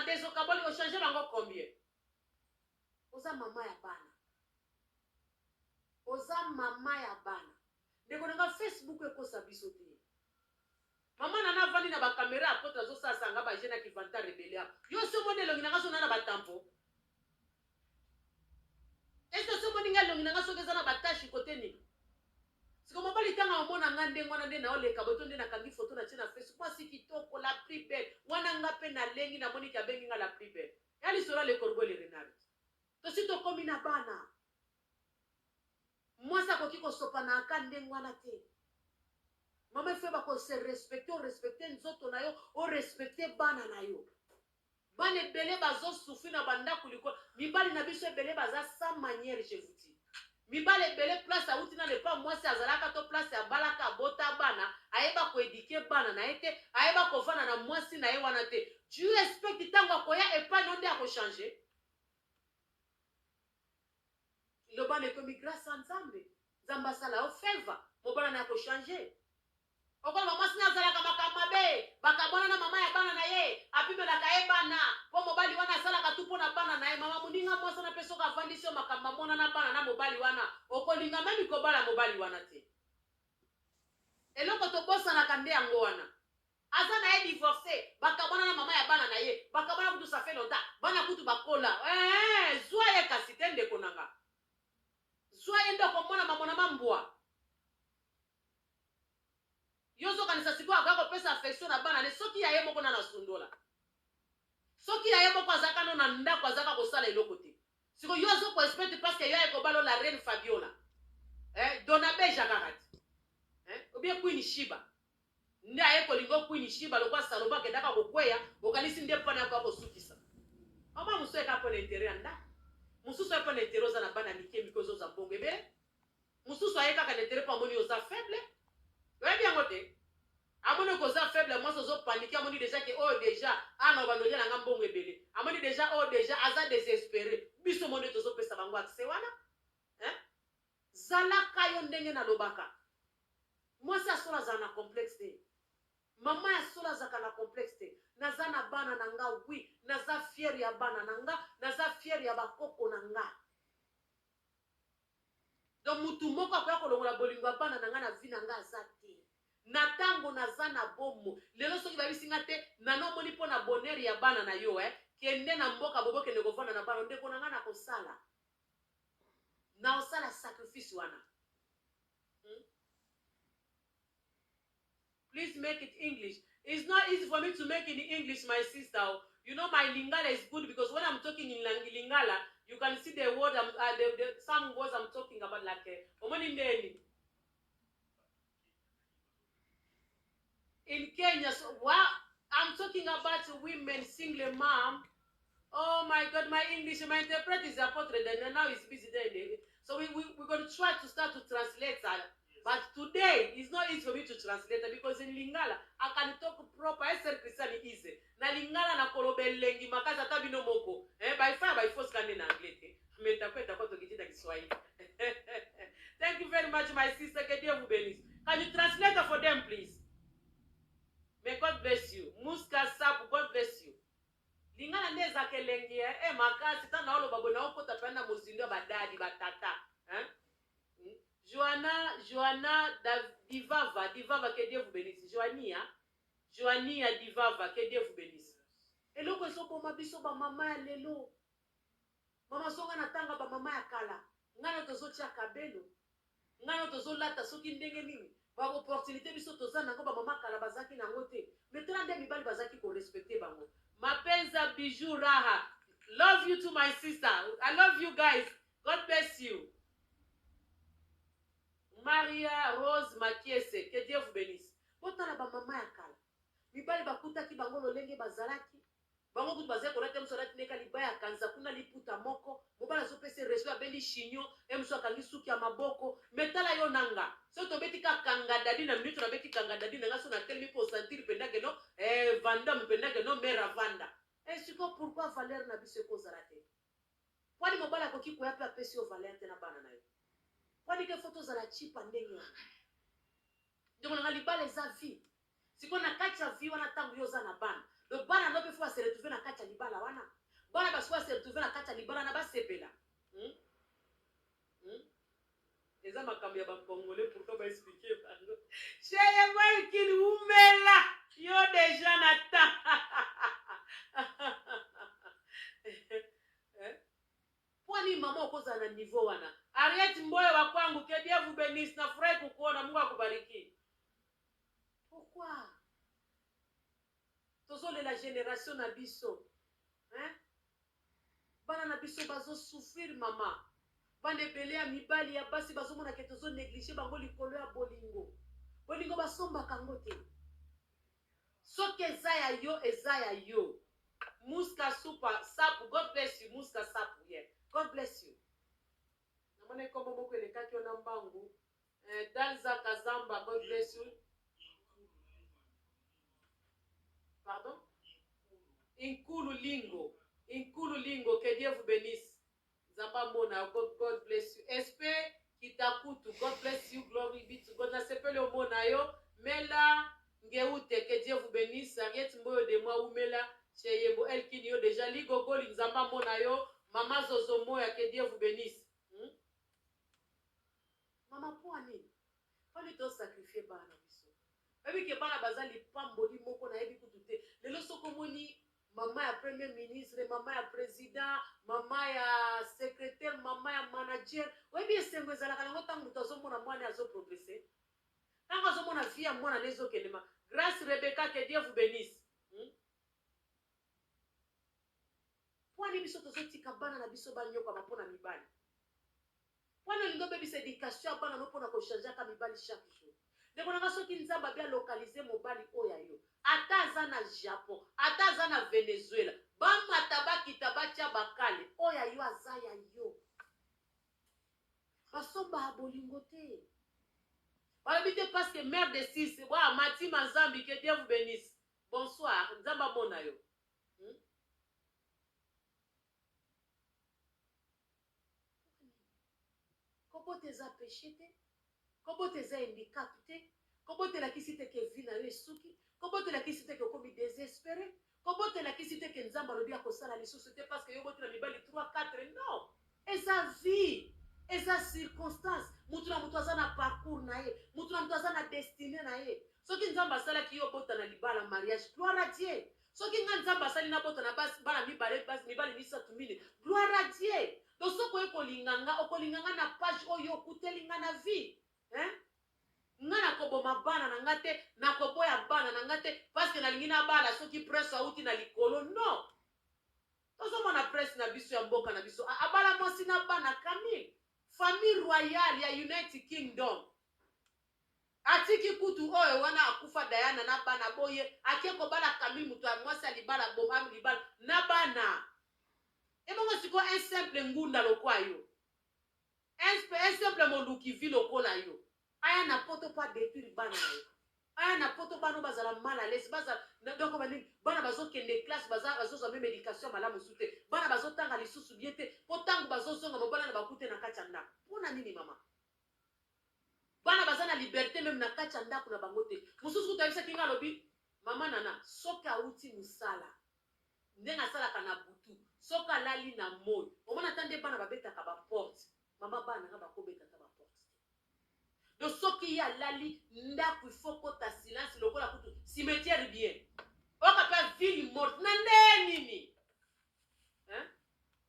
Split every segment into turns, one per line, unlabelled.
désokaboli o changer bango combien? Oza mama ya bana. Oza mama ya bana. Ndeko nanga Facebook ekosa biso te. Mama nana vandi na ba caméra apota zo sasa nga ba jeune ki vanta rebelia. Yo so modelo ngina ngaso na ba tampo. Est-ce que so moninga ngina ngaso keza na ba tashi côté ni? Siko mobali tanga omona ngande ngwana nde na oleka boto nde na kangi photo na tina Facebook. Moi si kitoko la plus belle. Wana nga pe na lengi na moni ka bengi nga la plus belle. Yali sora le corbeau le renard. To sito komi na bana. Moi ça koki ko sopa na akande ngwana te. Mama il faut qu'on se respecte, on respecte nous autres na yo, on respecte bana na yo. Bane belé bazo souffrir na banda kuliko. Mibali na biso belé baza sans manière je vous dis. Mibali belé place à outina ne pas moi c'est azalaka to place à balaka bota bana, aeba ko éduquer bana na ete, aeba ko fana na moi si na ye wana te. Tu respectes tango koya et pas non de ko changer. Le bana ko mi grâce ensemble. Zamba sala o favor, mo bana na ko changer. Okola mama sina zalaka makama be bakabona na mama ya bana na ye apimela kae bana po mobali wana salaka tupo na bana na ye mama muninga mwa sana peso ka vandisio makamba mona na bana na mobali wana okolinga memi ko bala mobali wana te eloko to bosa na kande yango wana aza na ye divorcé bakabona na mama ya bana na ye bakabona kutu ça fait longtemps bana kutu bakola zwa ye kasi tende konanga zwa ye ndo komona mamona mambwa yozo kanisa siko agako pesa affection na bana ne soki ya ye moko na sundola soki ya ye moko azaka no na ndako azaka ko sala eloko te siko yozo ko expect parce que yo e ko balo la reine Fabiola dona beja kakati ou bien Queen Shiba nda ye ko lingo Queen Shiba lokwa saloba ke daka ko kweya okalisi nde pana ko sukisa mama muso e ka pona intérêt anda mususu e pona intérêt za na bana mike mikozo za bongo be mususu aye kaka intérêt pa moni oza faible. Ouais bien côté. Amoni koza faible moi sozo paniquer amoni déjà que oh déjà ana bandolia na ngambongo ebele. Amoni déjà oh déjà aza désespéré. Biso monde tozo pesa bango accès wana. Zalaka yo ndenge na lobaka. Moi ça sola za na complexe. Mama ya sola za kana complexe. Naza na bana nanga oui, naza fier ya bana nanga, naza fier ya bakoko nanga. Donc mutu moko akoya kolongola bolingo bana nanga na vi nanga azate. Na tango naza na bomo lelo soki babisinga te nano moni po na bonheur ya bana na yo kende na mboka bobo kende kovanda na bana ndeko nanga na kosala na osala sacrifice wana. Please make it English. It's not easy for me to make it in English, my sister. You know my Lingala is good because when I'm talking in Lingala, you can see the word some words I'm talking about like in Kenya. So well, I'm talking about women, single mom. Oh my God, my English, my interpreter is a portrait, and now he's busy there. So we're going to try to start to translate that. But today, it's not easy for me to translate it because in Lingala, I can talk proper. I said Christian easy. Na Lingala na kolobelengi makaza tabino moko. By fire, by force, can in English. Thank you very much, my sister. Can you translate for them, please? May God bless you. Muska Sabu, God bless you. Lingala ndeza kelengi makasi tana olo babo na okota pena muzindo badadi batata. Joanna Divava, que Dieu vous bénisse. Joania Divava, que Dieu vous bénisse. Et là, quand on m'a dit ba mama ya lelo. Mama songa na tanga ba mama ya kala. Ngana tozo tia kabelo. Ngana tozo lata soki ndenge nini. Ba opportunité biso toza na ko ba mama kala bazaki na ngote. Maintenant nde mibali bazaki ko respecter bango. Mapenza bijou raha. Love you to my sister. I love you guys. God bless you. Maria Rose Makiese, que Dieu vous bénisse. Botala ba mama ya kala. Mibali bakuta ki bango lolenge bazalaki. Bango kutu bazé kolate msolati neka libaya kanza kuna liputa moko. Mobala zo pese respect beli chinyo, emso akangi suki ya maboko. Metala yo nanga. So to beti ka kanga dadi na minute na beti kanga dadi nanga so na telmi po sentir pendage no vanda pendage no mera vanda. Siko pourquoi Valère na biso ko zalate. Kwani mobala koki ko yape apesi o Valère tena bana na yo. Kwani ke photo za la chipa ndenge wana. Ndiko na libala za vie. Siko na kacha vie wana tangu yo za na bana. Le bana no pe faut se retrouver na kacha libala bana baswa se retrouver na kata libala na basepela. Eza makambo ya bacongolais pourtant ba expliquer pardon. Cheye moi qui umela yo déjà nata. Kwani mama ukoza na niveau wana. Arieti Mboye wa kwangu que Dieu vous bénisse na furahi kukuona Mungu akubariki. Pourquoi? Tozole la génération na biso. Bana na biso bazo souffrir mama. Bande belé ya mibali ya basi bazo mona ke tozo négliger bango likolo ya bolingo. Bolingo basomba kango te. Soki ezaya yo. Muska super sapu. God bless you. Muska sapu. Yeah. God bless you. Namane kombo moko elekaki ona mbangu. Dalza Kazamba. God bless you. Pardon? Inkulu Lingo. Que Dieu vous bénisse. Zamba Mona. God bless you. SP Kitakutu. God bless you. Glory be to God. Na sepele omona yo. Mela Ngeute. Que Dieu vous bénisse. Ariette Mboyo de moi Umela. Cheyebo Elkini yo déjà. Ligogo Linzamba Mona yo. Mama Zozo Moya. Que Dieu vous bénisse. Mama poani. Fali to sacrifier bana biso. Ebi ke bana bazali pamboli moko na ebi kutute. Lelo sokomoni mama ya premier ministre, mama ya président, mama ya secrétaire, mama ya manager. Webi esengo ezalaka nango tango tozo mona mwana azo progresser. Tango azo mona fille ya mwana lezo kelema. Grâce Rebecca, que Dieu vous bénisse. Poani biso tozo tika bana na biso banyoka mapona mibali. Wana lingo bebisa éducation bana no pona ko changer ka mibali chaque jour. Ndeko nanga soki nzamba bia localiser mobali oya yo. Ata za na Japon, ata za na Venezuela, bamata bakita batia bakale, oya yo azaya yo. Basomba abolingo te. Balabite parce que mère de six, wa Mati Manzambi, que Dieu vous bénisse. Bonsoir, nzamba mona yo. Kobo teza péché te, kobo teza handicap te, kobo te la kisite ke vie na yo esuki, kobo te la kisite ke komi désespéré, kobo te la kisite ke nzamba lobi akosala lisusu te parce que yo bote na mibali 3 4 non. Eza vie, eza circonstance, mutu na mutu aza na parcours na ye, mutu na mutu aza na destinée na ye. Soki nzamba asala ki yo bota na libala mariage, gloire à Dieu. Soki nga nzamba asali na bota na bana mibali misatu mine, gloire à Dieu. Donc soko okolinganga na page oyo okutelinga na vie. Nga na koboma bana na ngate, na koboya bana na ngate, parce que na lingi na bala soki presse auti na likolo, non. Tozo mona presse na biso ya mboka na biso. Abala mwasi na bana Camille. Famille royale ya United Kingdom. Atiki kutu oyo wana akufa Diana na bana boye. Akeko bala Camille mutu ya mwasi alibala bomba libala na bana. Ebongo siko un simple ngunda lokwa yo. Un simple moluki vi lokola yo. Aya na poto pa détruire bana yo. Aya na poto bano bazala mal à l'aise, bazala donc bana bazo kende classe bazo za même éducation malamu sute. Bana bazo tanga lisusu biete, potangu bazo zonga mobala na bakute na kachanda. Pona nini mama? Bana bazana liberté même na kachanda kuna bangote. Mususu kutabisa kinga lobi mama nana soka uti musala. Ndenga sala kana butu. Soka lali na moyo. Omona tande bana babeta ka ba porte. Mama bana ka bakobeta ka ba porte. Donc soki ya lali ndaku ifoko ta silence lokola kutu cimetière bien. Oka pa ville morte na nini?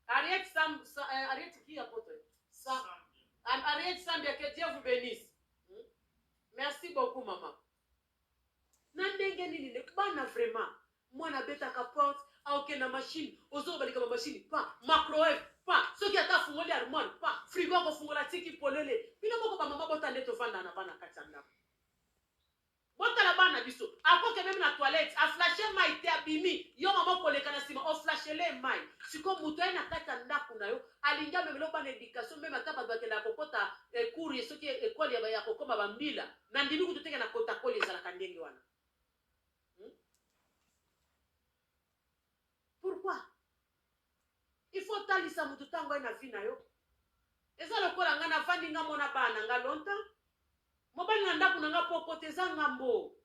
Ariette qui apôtre? Ariette Sambia, que Dieu vous bénisse. Merci beaucoup maman. Na ndenge nini ne bana vraiment. Mwana beta ka porte. Aucune machine, ozo balika machine, pas microwave, pas ceux qui atta fungoli armoire, pas frigo ko fungola tiki polele. Bino moko ba mama bota neto vanda na bana katanda. Bota la bana biso, ako ke même na toilette, a flasher mai te abimi, yo mama ko leka na sima, o flasher le mai. Siko muto na katanda kuna yo, alinga même lo bana éducation même ata ba bakela kokota cours ceux qui école ya kokoma ba mbila. Na ndimi kututeka na kota koli za la kandenge wana. Pourquoi? Il faut talisa mutu tango na vie na yo. Eza lokola nga na vandi nga mona bana nga longtemps. Mobali na ndaku na nga popoteza ngambo.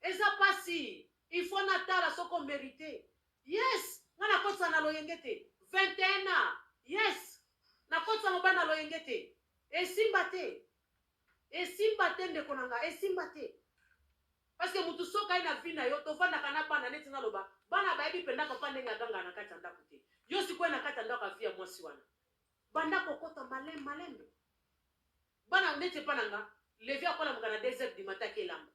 Eza pasi. Il faut na tala soko mérité. Yes, Ngana kotsa na loyengete 21 ans. Yes. Na kotsa mobana loyengete. Esimba te ndeko nanga, esimba te. Parce que mutu soka ina vina yo tovanda kana bana neti na loba. Bana baebi penda papa ndenga ganga na kati ndako te. Yo sikwe na kati ndako afia mwasi wana. Banda kokota malembe. Bana neti pananga levi akola mukana 2h du matin ke lamba.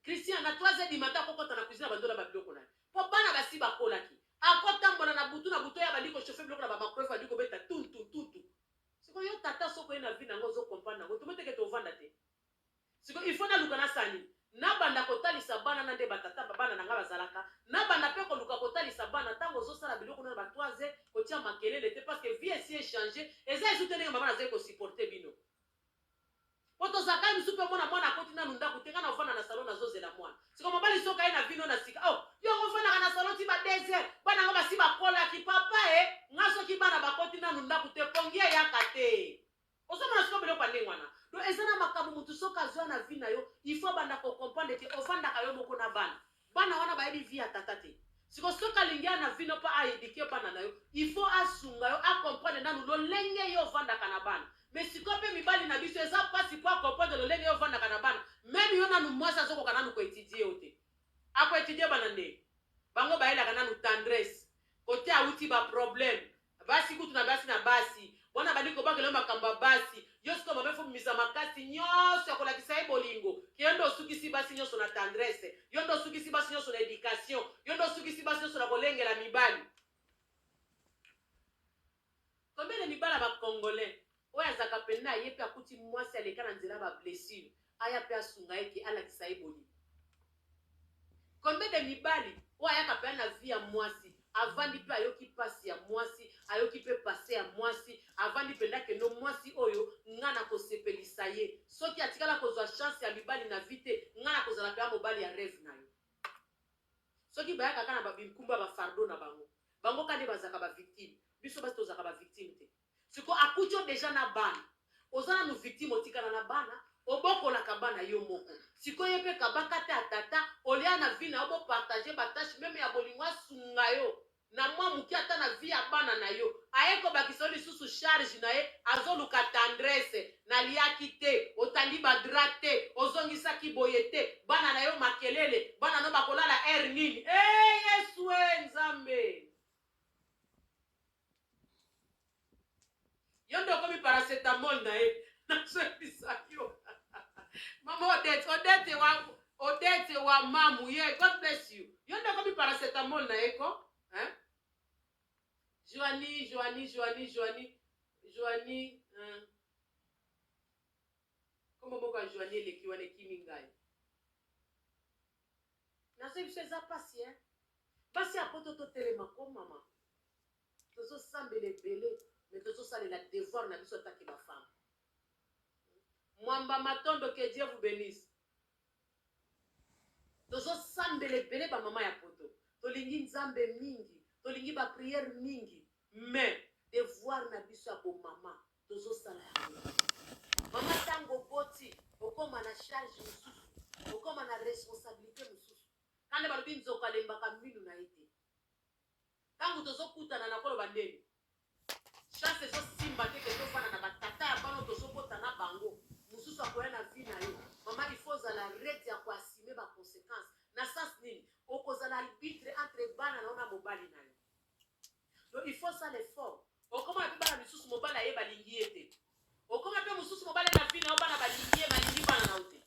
Christian na 3h du matin kokota na cuisine bandola babiloko na. Po bana basi bakola ki. Akota mbona na butu ya baliko chauffer biloko na ba macrof adiko beta tutu. Siko yo tata soko ina vina ngozo comprendre ngo tumete to vanda te. Siko il faut na lukana sani. Na banda kotalisa bana na nde batata bana na nga bazalaka. Na banda pe ko luka kotalisa bana tango zo sala biloko na ba 3h kotia makelele te parce que vie si échanger eza soutenir mama na zeko supporter bino. Poto zaka misupe mwana koti na nunda kutenga na ofana na salon na zoze la mwana. Siko mobali soka ina vino na sika. Oh, yo ofana na salon ti ba 2h. Bana nga basi ba kola ki papa ngaso ki bana bakoti na nunda kute pongia ya kate. Osoma na siko biloko ndengwana. Do ezana makamu mutu soka zwa na vina yo, il faut banda ko comprendre que ofanda ka yo moko na bana. Bana wana ba ebi via tatate. Siko soka lingia na vino pa a éduquer bana na yo, il faut asunga yo a comprendre nanu lo lenge yo vanda kana bana. Mais si kope mibali na biso eza pasi kwa comprendre lo lenge yo vanda kana bana, même yo nanu mwasa soko kana nu ko étudier ote. A ko étudier bana nde. Bango ba ela kana nu tendresse. Kote a uti ba problème. Basi kutu na basi na basi. Bona baliko bakelo makamba basi. Yosko mabefu misa makasi nyoso yakola kisa bolingo. Yondo sukisi basi nyoso na tendresse. Yondo sukisi basi nyoso na éducation. Yondo sukisi basi nyoso na kolengela mibali. Combien de mibala ba congolais oya zaka pena yepe akuti mwasi aleka na nzela ba blessure. Aya pe asunga yeke ala kisa bolingo. Combien de mibali oya kapena na vie ya mwasi. Avandi pe ayoki pasi ya mwasi, ayoki pe pase ya mwasi, avandi penda ke no mwasi oyo ngana ko sepelisa ye. Soki atikala kozwa chance ya mibali na vite, ngana kozala pe mobali ya rêve na yo. Soki bayaka kana ba bimkumba ba fardo na bango. Bango kande bazaka ba victime. Biso basi tozaka ba victime te. Siko akucho deja na bana. Ozana no victime otikana na bana. Obokola kabana yo moko. Siko yepe kabaka te atata, olia na vie na obo partager ba tâche même ya bolingwa sunga yo. Na mwa muki ata na vie ya bana na yo. Ayeko bakisoli susu charge na ye, azoluka tendresse, na liaki te, otandi badra te, ozongisa ki boye te, bana na yo makelele, bana no bakolala air nini. Yesu nzambe. Yondo komi paracetamol na ye, na sebisa yo. Mama Odette wa mamu ye, God bless you. Yondo komi paracetamol na ye ko? Hein? Joanie. Comment boka Joanie le kiwane kimingai? Na se biso eza pasi hein? Pasi apoto to telema ko mama. Tozo sambele bele, mais tozo sale la devoir na biso taki ba femme. Mwamba matondo que Dieu vous bénisse. Tozo sambele bele ba mama ya poto. Tolingi nzambe mingi, tolingi ba prière mingi, mais devoir na biso ya bo mama tozo sala ya. Mama tango boti, okoma na charge mususu, okoma na responsabilité mususu. Kande balobi nzoka lembaka mbinu na ete. Tango tozo kutana na kolo bandeni. Chance zo simba te ke tofana na batata ya bano tozo kota na bango. Mususu akoya na vie na yo. Mama il faut la rete ya ko assumer ba conséquences. Na sens nini? Okozala arbitre entre bana na ona mobali na yo. Donc il faut ça l'effort. Okoma pe bana misusu mobali aye balingi ete. Okoma pe mususu mobali na vie na yo bana balingi bana na ote.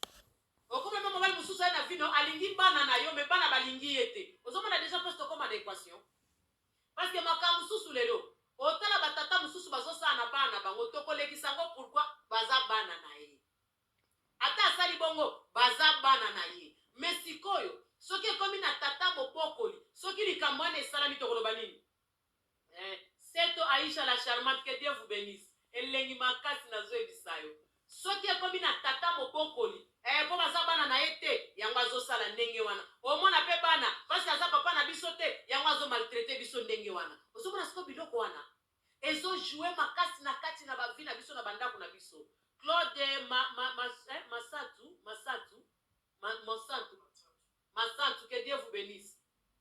Okoma pe mobali mususu aye na vie na alingi bana na yo me bana balingi ete. Ozomona déjà poste comme en équation. Parce que makamu mususu lelo otala batata mususu bazosa na bana bango tokolekisa ngo pourquoi baza bana na ye. Ata asali bongo baza bana na ye. Mais sikoyo soki komi na tata mopokoli soki likambo wana esalami tokoloba nini? Seto Aisha la charmante, que Dieu vous bénisse. Elengi makasi na zo ebisayo. Soki komi na tata mopokoli po baza bana na ete yango azosala ndenge wana. Omona pe bana parce que aza papa na biso te yango azo maltraiter biso ndenge wana. Osomona siko biloko wana ezo jouer makasi na kati na ba vie na biso na bandako na biso. Claude Masatu, que Dieu vous bénisse.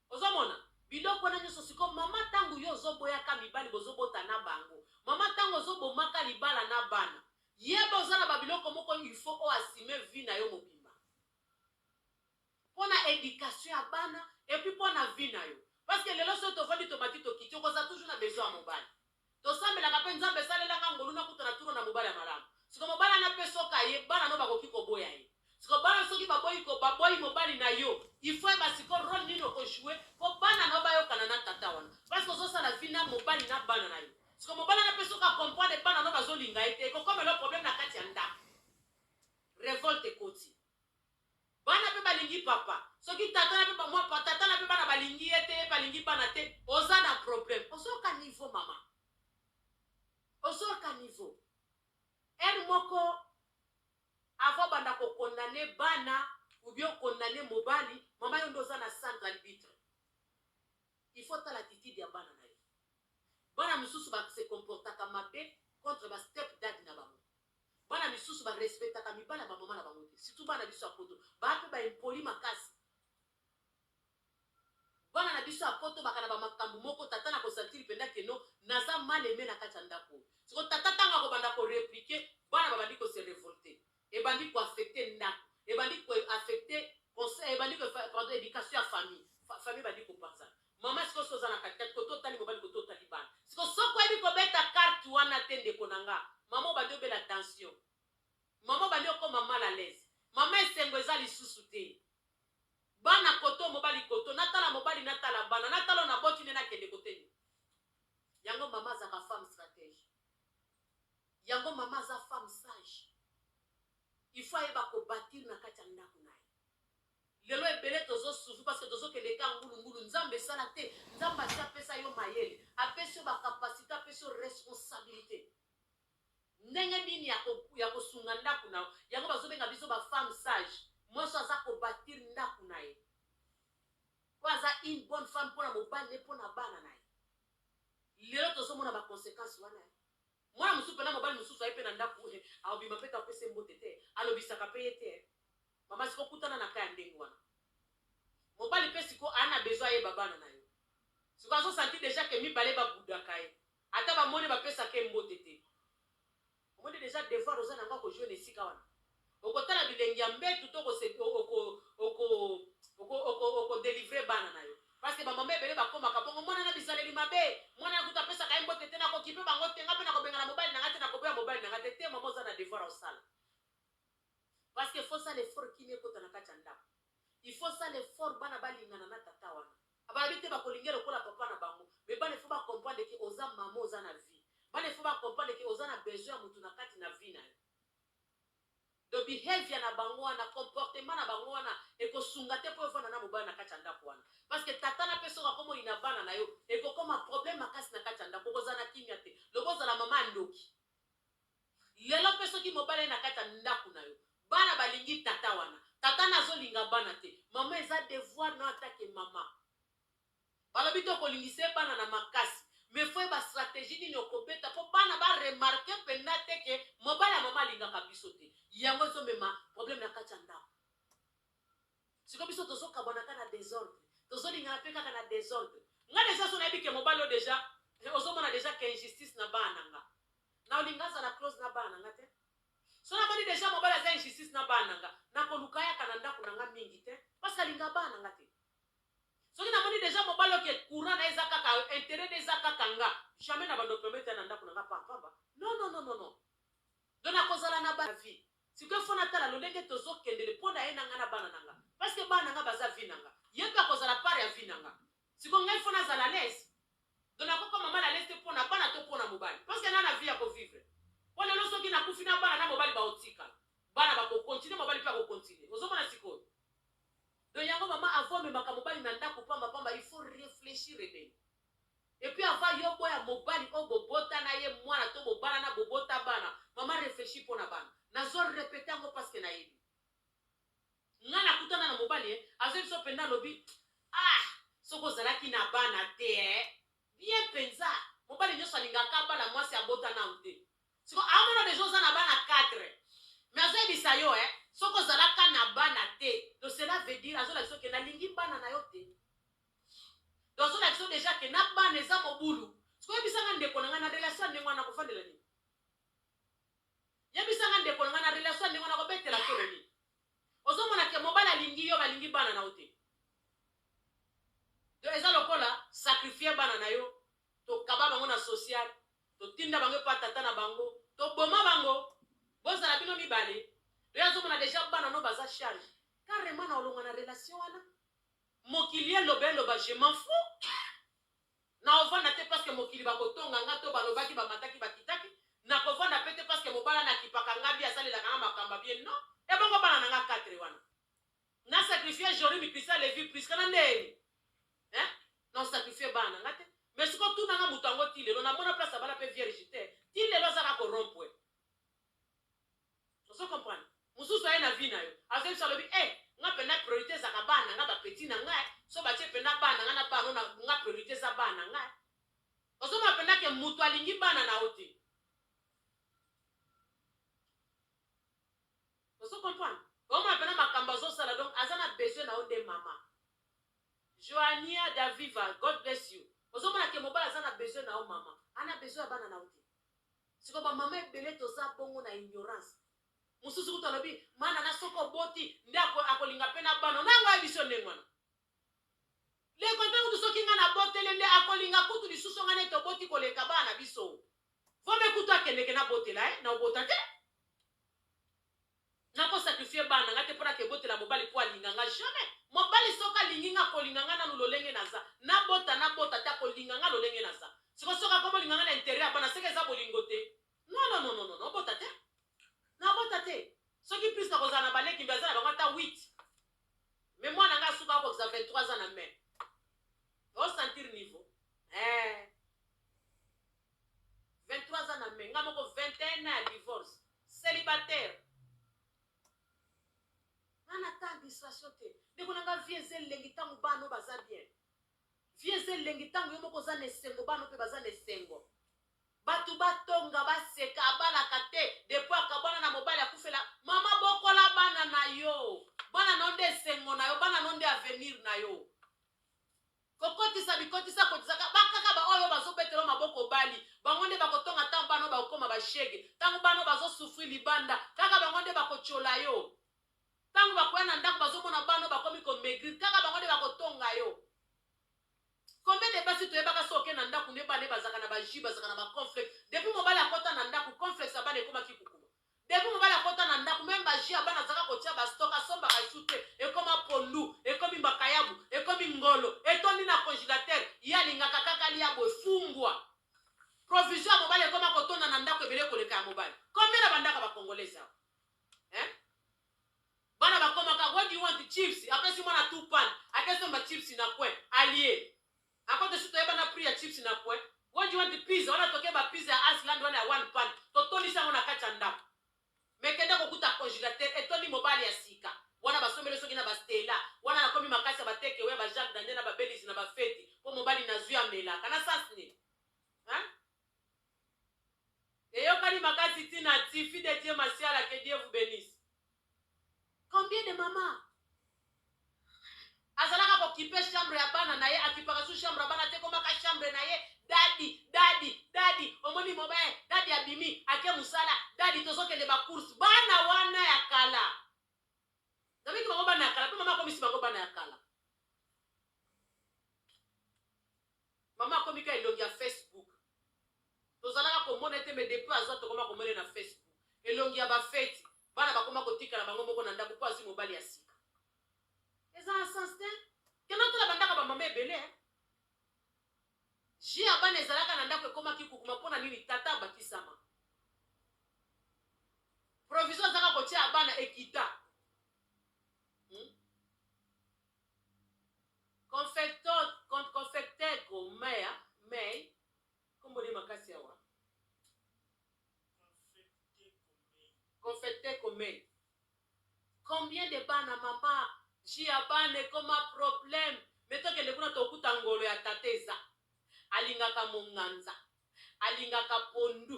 Osomona biloko na nyonso siko mama tango yo ozoboyaka mibali bozobota na bango mama tango ozobomaka libala na bana yeba ozala babiloko moko il faut oasime vie na yo mobimba mpona éducation ya bana epuis mpona vie na yo parce que lelo soki tovandi tomati tokiti okoza toujours na besoin ya mobali tosambelaka mpe nzambe esalelanga ngolu na kuta na turo na mobali ya malamu siko mobali ana mpe soka ye bana no bakoki koboya ye siko bana soki baboyi mobali na yo il faut eba siko role nini okojoue po bana no bayokana na tata wana parce que ozosala vie na mobali na bana na yo siko mobali ana mpe soki akomprendre bana no bazolinga ye te ekokomela problème na kati ya ndako révolte ekoti bana mpe balingi papa soki tata na mpe bana balingi ye te balingi bana te oza na problème ozoyoka niveau mama ozoyoka niveau ere moko avant banda kokondane bana ou bien okondane mobali mama yo ndo oza na centre arbitre il faut tala attitude ya bana na yo bana misusu base comportaka mabe contre ba step dad na bango bana misusu barespectaka mibala bamama na bango te surtout bana biso ya poto baape baimpoli makasi bana na biso ya poto baka na bamakambo moko tata na kosantiri mpenza keno naza mal aimé na kati ya ndako siko tata ntango akobanda koreplike bana babandi kose revolte ebandi koaffecte ndako ebandi koaffecte ebandi pardon éducation ya famille famille bandi kopanzana mama siko so oza na katikati koto otali mobali koto otali bana siko soko oyebi kobeta carte wana te ndeko na nga mama obandi obela tension mama obandi okoma mal à l'aise mama esengo eza lisusu te bana koto mobali koto natala mobali natala bana natala na boti nde nakende koteni yango mama azaka femme stratège yango mama aza femme sage il faut ayeba kobatir na kati ya ndako na ye lelo ebele tozosufu parce que tozokeleka ngulungulu nzambe esala te nzambe asi apesa yo mayele apesi yo bakapasité apesi yo responsabilité ndenge nini ya kosunga ndako na yo yango bazobenga biso bafemme sage mwasi aza kobatir ndako na ye po aza une bonne femme mpona mobali ne mpona bana na ye lelo tozomona baconséquence wana ye mwana mosusu mpena mobali mosusu aye mpe na ndako alobima mpe tapesa mbote te alobisaka mpe ye te mama siko kutana na ka ya ndenge wana mobali mpe siko aa na besoin ayeba bana na yo siko azosanti deja ke mibale babudaka ye ata bamoni bapesaka ye mbote te omoni deja devoir oza nanga kojoine esika wana okotala bilengi ya mbetu to okodelivre bana na yo parce que bamama ebele bakomaka bongo mwana na bisaleli mabe mwana na kuta apesaka ye mbote te nakokipe bango te nga mpe nakobengana mobali nanga te nakoboya mobali nanga te te mama oza na devoir osala parce que faut sala effort kini ekota na kati ya ndako il faut sala effort bana balingana na tata wana abalabi te bakolingela lokola papa na bango me bana ifo bakomprendre ke oza mama oza na vie bana ifo bakomprendre ke oza na besoin ya motu na kati na vie na yo de behavior na bango wana comportement na bango wana ekosunga te po evanda na mobali na kati ya ndako wana parce que tata na mpe soki akomoyi na bana na yo ekokoma problème makasi na kati ya ndako okoza na kimia te loko ozala mama ndoki lelo mpe soki mobali na kati ya ndako na yo bana balingi tata wana tata nazolinga bana te mama eza devoir na atake mama balobi te okolingisa bana na makasi me fo eba stratégie nini okobeta mpo bana baremarke mpenza te ke mobali ya mama alingaka biso te yango ezomema problème na kati ya ndako siko biso tozokabwanaka na désordre tozolingana mpe kaka na désordre nga deja so nayebi ke mobali oyo deja ozomona deja ke injustice na bana nanga na olinga azala close na bana nanga te so namoni deja mobali aza injustice na bana nanga nakoluka yaka na ndako nanga mingi te parce que alinga bana nanga te soki namoni deja mobali oke courant na eza kaka intérêt na eza kaka nga jamais na bando permettre na ndako nanga pampamba non donc nakozala na bana vie sikoyo fo natala lolenge tozokendele mpo na ye nanga na bana nanga parce que bana nanga baza vie nanga ye mpe akozala part ya vie nanga siko ngai fo nazala lese donc nakoko mama na lese te mpo na bana to mpo na mobali parce que na na vie ya kovivre mpo lelo soki nakufi na bana na mobali baotikala bana bakokontinue mobali mpe akokontinue ozomona sikoyo donc yango mama avant memaka mobali na ndako pambapamba il faut réfléchir ebele et puis avant yo boya mobali oyo bobota na ye mwana to bobala na bobota bana mama réfléchit mpo na bana nazo répéter yango parce que nayebi nga nakutana na mobali azo biso mpenza alobi soki ozalaki na bana te bien mpenza mobali nyonso alingaka bana mwasi abota na te siko aomona deja oza na bana 4 mais azoyebisa yo soki ozalaka na bana te donc cela veut dire azolakisa oke nalingi bana na yo te dans son action déjà que na ba neza mobulu sikoyo bisanga ndeko na na relation ndengwa na kofandela ni ya bisanga ndeko na na relation ndengwa na kobetela tolo ni ozomona ke mobala lingi yo balingi bana na ote do eza lokola sacrifier bana na yo to kaba bango na social to tinda bango pa tata na bango to boma bango bozala bino mibale do yazomona déjà bana no baza charge carrément na olonga na relation wana mokili lobelo ba je m'en fous na ovanda te parce que mokili bakotonga nga to balobaki bamataki bakitaki na kovanda pete parce que mobala na kipaka nga bi asalela kanga makamba bien non e bongo bana nga 4 wana na sacrifier jori mi krisa levi plus kana ndeni non sacrifier bana nga te mais siko tuna nga mutango tilelo na mona place bala pe vierge tilelo saka ko rompwe so comprendre mususu ay na vie na yo azeli salobi nga pena priorité za kabana nga ba petit na nga so ba che pena bana nga na bana na nga priorité za bana nga oso ma pena ke mutu alingi bana na oti oso comprendre o ma pena makamba zo sala donc azana besoin na onde mama Joania Daviva God bless you oso mona ke mobala azana besoin na o mama ana besoin ya bana na oti siko ba mama ebele to za bongo na ignorance mususu kutalobi mana na soko boti ndi akolinga pena bana nanga biso ndengwana le konta kutu soki nga na botele ndi akolinga kutu lisusu nga neto boti koleka bana biso vome kutu akendeke na botela na obota te nako sacrifier bana nga te pona ke botela mobali po alinga nga jamais mobali soka lingi nga kolinga nga na lolenge naza na bota ta kolinga nga lolenge naza siko soka komo linga nga na intérieur bana seke za bolingo te non bota te na bota te soki plus na kozana baleki mbi azana bango ata 8 mais mwana nga suka akoza 23 ans na main o sentir niveau 23 ans na main nga moko 21 ans ya divorce célibataire ana ta distraction te ndeko nanga vie ezelengi ntango bana baza bien vie ezelengi ntango yo moko oza na esengo bana mpe baza na esengo batu batonga baseka abalaka te depuis akabwana na mobali akufela mama bokola bana na yo bana nonde esengo na yo bana nonde avenir na yo kokotisa bakaka ba oyo bazobetela maboko bali bango nde bakotonga ntango bana bakokoma bashege ntango bana bazosufri libanda kaka bango nde bakochola yo ntango bakoya na ndako bazomona bana bakomi komaigrir kaka bango nde bakotonga yo combien de basi toyebaka soke na ndako nde bana bazaka na baji bazaka na baconflict depuis mobali akota na ndako conflict ya bana ekomaki kukuma depuis mobali akota na ndako meme baji ya bana azaka kotia bastok asombaka esu te ekoma pondu ekomi mbakayabu ekomi ngolo etondi na congélateur ye alingaka kaka liabo efumbwa provision ya mobali ekoma kotonda na ndako ebele koleka ya mobali combien na bandaka bakongolesa bana bakomaka what do you want chips apesi mwana tupan akesomba chips na kwe allié akote suto yeba na prix ya chips na kwe what do you want pizza wana toke ba pizza ya Asland wana ya one pan totolisa ngona kacha ndako mekende kokuta congélateur etondi mobali ya sika wana basombele soki na bastela wana nakomi makasi bateke we ba Jacques Daniel na ba Belise na ba feti po mobali na zuya mela kana sasni eyokani makasi tina tifi de Dieu Masiala que Dieu vous bénisse. Combien de mamans azalaka kokipe chambre ya bana na ye akipaka su chambre ya bana te komaka chambre na ye dadi omoni mobile dadi abimi ake musala dadi tozokende bacourse bana wana ya kala nabiki bango bana ya kala pe mama komisi bango bana ya kala mama komika elongi ya Facebook tozalaka komona ete me depuis azwa tokoma komone na Facebook elongi ya bafeti bana bakoma kotikala bango moko na ndako po azwi mobali ya sika eza un sens te kena tola bandaka bamama ebele ji ya bana ezalaka na ndako ekomaki kukuma mpona nini tata abakisama provision azaka kotia ya bana ekita confecteur komea mei komboni makasi awa confecteur komei combien de bana mama jia bane koma problème metoke lekuna tokuta ngolo ya tateza alingaka monganza alingaka pondu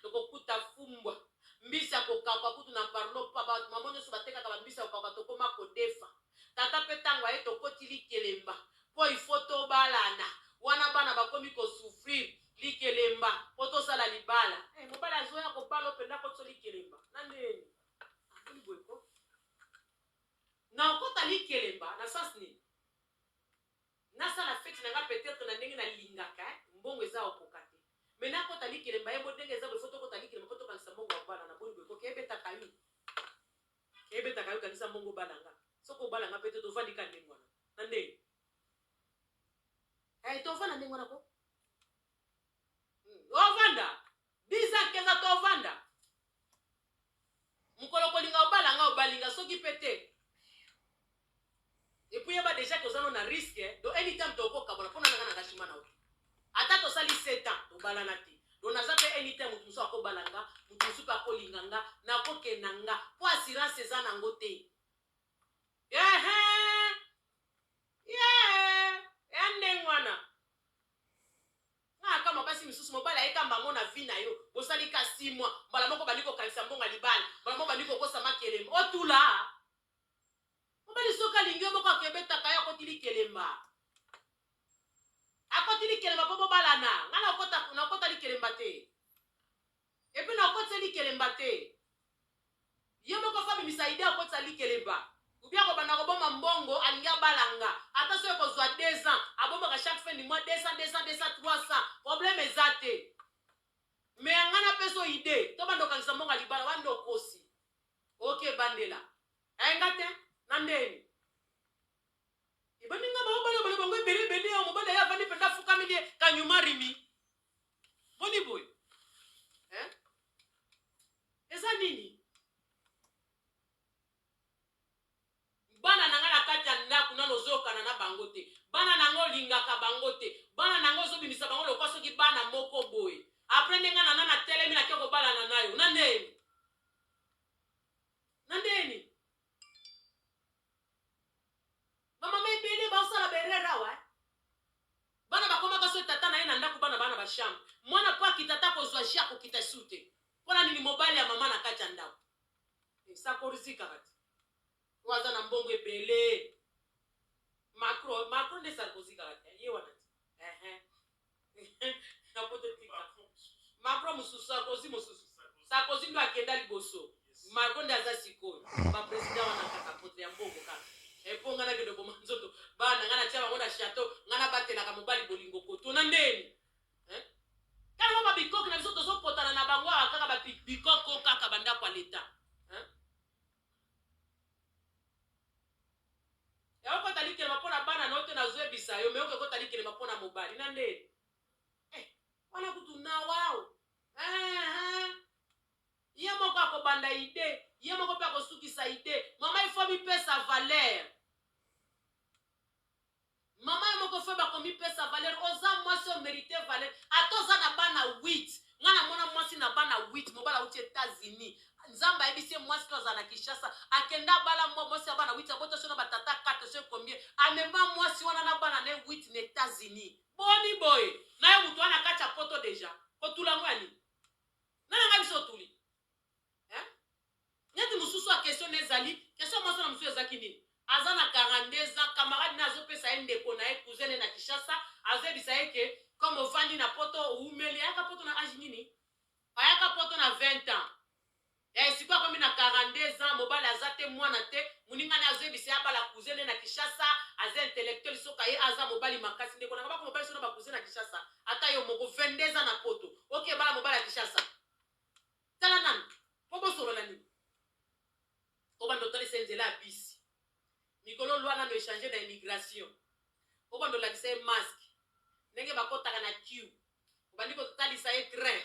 tokokuta fumbwa mbisa kokaka kutu na parlo pa ba mamonyo so bateka ka mbisa kokaka tokoma kodefa tata petango aye tokotili kelemba po il faut to balana wana bana bakomi ko souffrir likelemba po to sala libala mobali azoya ko balo penda ko to likelemba nande akuli boyko na okota likelemba na sas ni nasala fete nanga peut-être na ndenge na lingaka mbongo eza okokate mais na kota likelemba yebo ndenge eza bofoto kota likelemba poto kanisa mbongo bana na boni boyko kebeta kayu kanisa mbongo balanga soko balanga peut-être ovandi ka ndengwana nande tovanda ndengwana ko ovanda biza keza tovanda mukolo kolinga obalanga obalinga soki pete et puis yeba déjà kozano na risque do anytime tokoka bona pona nanga na kashima na oto ata tosali 7 ans tobalana te do naza pe anytime mutu musu akobalanga mutu musu pe akolinganga na kokenanga po assurance eza nango te ndengwana kama basi misusu mobali ayekamba ngo na vi na yo bosali ka 6 mois mbala moko bandi kokanisa mbongo libala mbala moko bandi kokosa makelemba otula mobali soka lingi moko akebetaka yo akotili kelemba po bobalana nga na okota likelemba te epi na okotisa likelemba te yo moko fa bimisa ide akotisa likelemba ubia kobanda koboma mbongo alingi abalanga ata soki kozwa 2 ans abombaka chaque fin du mois 200 300 problème eza te mais angana peso ide to bando kanisa mbongo libala wande okosi ok bandela ayenga te na ndeni ibaninga babala bango ebele ya mobali ya vandi penda fukamili kanyuma rimi boni boy eza nini bana nanga na kati ya ndako nano ozokana na bango te bana nango lingaka bango te bana nango ozobimisa bango lokwa soki bana moko boye apres ndenga nana na telemi na kio kobalana nayo na ndeni bamama ebele baosala berera wa bana bakomaka so tata na ye na ndako bana bashambre mwana po akitata kozwa jia kokita su te mpona nini mobali ya mama na kati ya ndako esakorizika kati waza na mbongo ebele Macron nde Sarkozy kaka ye wana na poto tika Macron mususu Sarkozy ndo akenda liboso Macron nde aza sikoyo ba president wana kaka potre ya mbongo kaka eponga na kedo boma nzoto bana ngana tia bango na chateau ngana batelaka mobali bolingo koto na ndeni kana ba bikoko na biso tozo potana na bango kaka ba bikoko kaka banda kwa leta ya ko tali kelema pona bana note na zoe bisayo me ko tali kelema pona mobali na ndeni wana kutu na wao ye moko akobanda ide ye moko pe akosukisa ide mama ifo mipesa valeur mama ye moko fe bakomipesa valeur oza mwasi omérite valeur atoza na bana 8 ngana mona mwasi na bana 8 mobala uti États-Unis nzamba ebisi mwasi toza na Kinshasa akenda bala mwasi ya bana 8 aboto sona batata 4 so combien amema mwasi wana na bana ne 8 na États-Unis boni boy na yo mutu ana kacha poto deja kotula ngani nana ngabiso tuli nyati mususu a question ezali question mwasi na mususu ezaki nini aza na 42 ans camarade na azopesa ye ndeko na ye cousine na Kinshasa azebisa ye ke comme ovandi na poto umeli ayaka poto na age nini ayaka poto na 20 ans sikoyo akomi na 42 ans mobali aza te mwana te moningani azebisa ye abala cousine na Kinshasa aza intellectuel soka ye aza mobali makasi ndeko nanga bako mobali sono bacousine na Kinshasa ata yo moko 22 ans na poto ok bala mobali ya Kinshasa tala nani po bosolola nini obando tolisa nzela ya bisi mikolo lwana no échanger na immigration obando lakisa ye masque ndenge bakotaka na queue obandi kotalisa ye train